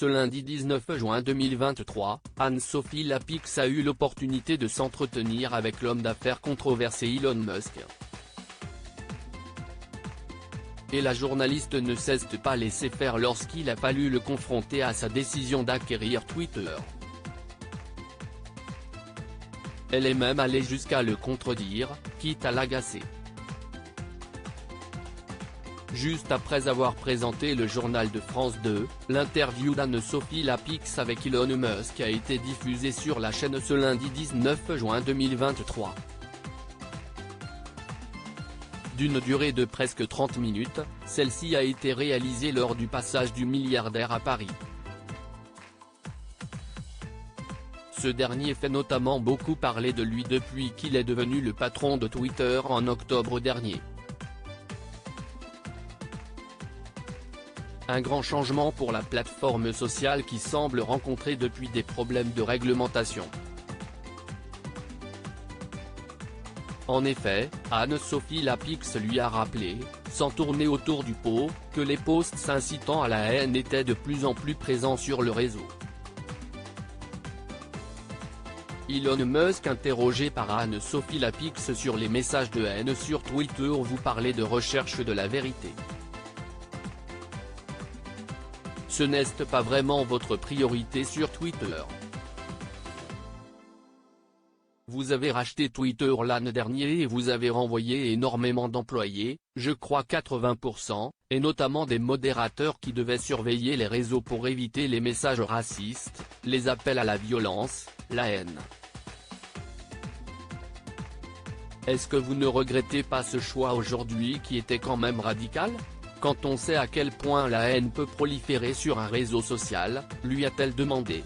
Ce lundi 19 juin 2023, Anne-Sophie Lapix a eu l'opportunité de s'entretenir avec l'homme d'affaires controversé Elon Musk. Et la journaliste ne s'est pas laissé faire lorsqu'il a fallu le confronter à sa décision d'acquérir Twitter. Elle est même allée jusqu'à le contredire, quitte à l'agacer. Juste après avoir présenté le journal de France 2, l'interview d'Anne-Sophie Lapix avec Elon Musk a été diffusée sur la chaîne ce lundi 19 juin 2023. D'une durée de presque 30 minutes, celle-ci a été réalisée lors du passage du milliardaire à Paris. Ce dernier fait notamment beaucoup parler de lui depuis qu'il est devenu le patron de Twitter en octobre dernier. Un grand changement pour la plateforme sociale qui semble rencontrer depuis des problèmes de réglementation. En effet, Anne-Sophie Lapix lui a rappelé, sans tourner autour du pot, que les posts incitant à la haine étaient de plus en plus présents sur le réseau. Elon Musk interrogé par Anne-Sophie Lapix sur les messages de haine sur Twitter. Vous parlez de recherche de la vérité. Ce n'est pas vraiment votre priorité sur Twitter. Vous avez racheté Twitter l'année dernière et vous avez renvoyé énormément d'employés, je crois 80%, et notamment des modérateurs qui devaient surveiller les réseaux pour éviter les messages racistes, les appels à la violence, la haine. Est-ce que vous ne regrettez pas ce choix aujourd'hui qui était quand même radical ? Quand on sait à quel point la haine peut proliférer sur un réseau social, lui a-t-elle demandé.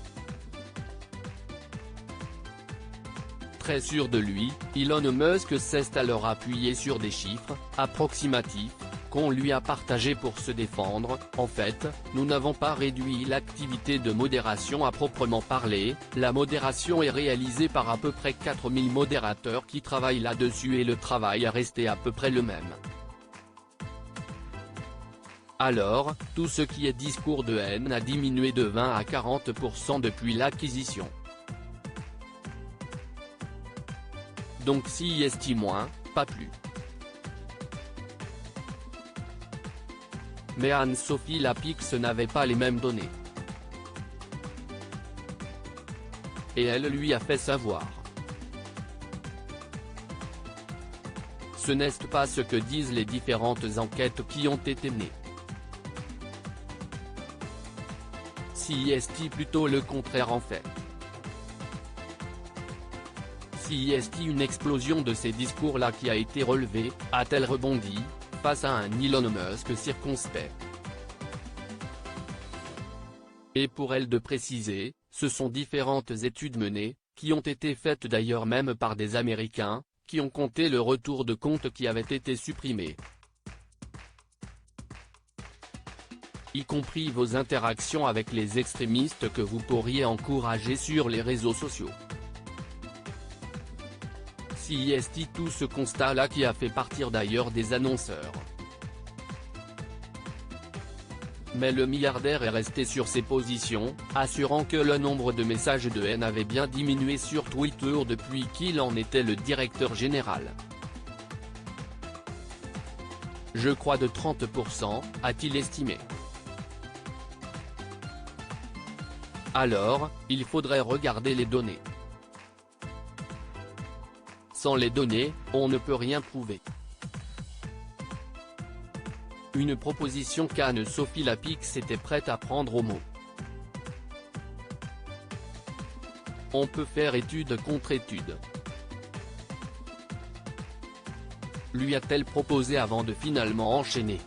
Très sûr de lui, Elon Musk s'est alors appuyé sur des chiffres, approximatifs, qu'on lui a partagés pour se défendre. En fait, nous n'avons pas réduit l'activité de modération à proprement parler, la modération est réalisée par à peu près 4000 modérateurs qui travaillent là-dessus et le travail est resté à peu près le même. Alors, tout ce qui est discours de haine a diminué de 20 à 40% depuis l'acquisition. Donc si est moins, pas plus. Mais Anne-Sophie Lapix n'avait pas les mêmes données. Et elle lui a fait savoir. Ce n'est pas ce que disent les différentes enquêtes qui ont été menées. Si est plutôt le contraire en fait. Si est une explosion de ces discours-là qui a été relevée, a-t-elle rebondi, face à un Elon Musk circonspect. Et pour elle de préciser, ce sont différentes études menées, qui ont été faites d'ailleurs même par des Américains, qui ont compté le retour de compte qui avait été supprimé. Y compris vos interactions avec les extrémistes que vous pourriez encourager sur les réseaux sociaux. Si est tout ce constat-là qui a fait partir d'ailleurs des annonceurs. Mais le milliardaire est resté sur ses positions, assurant que le nombre de messages de haine avait bien diminué sur Twitter depuis qu'il en était le directeur général. Je crois de 30%, a-t-il estimé. Alors, il faudrait regarder les données. Sans les données, on ne peut rien prouver. Une proposition qu'Anne-Sophie Lapix était prête à prendre au mot. On peut faire étude contre étude. Lui a-t-elle proposé avant de finalement enchaîner.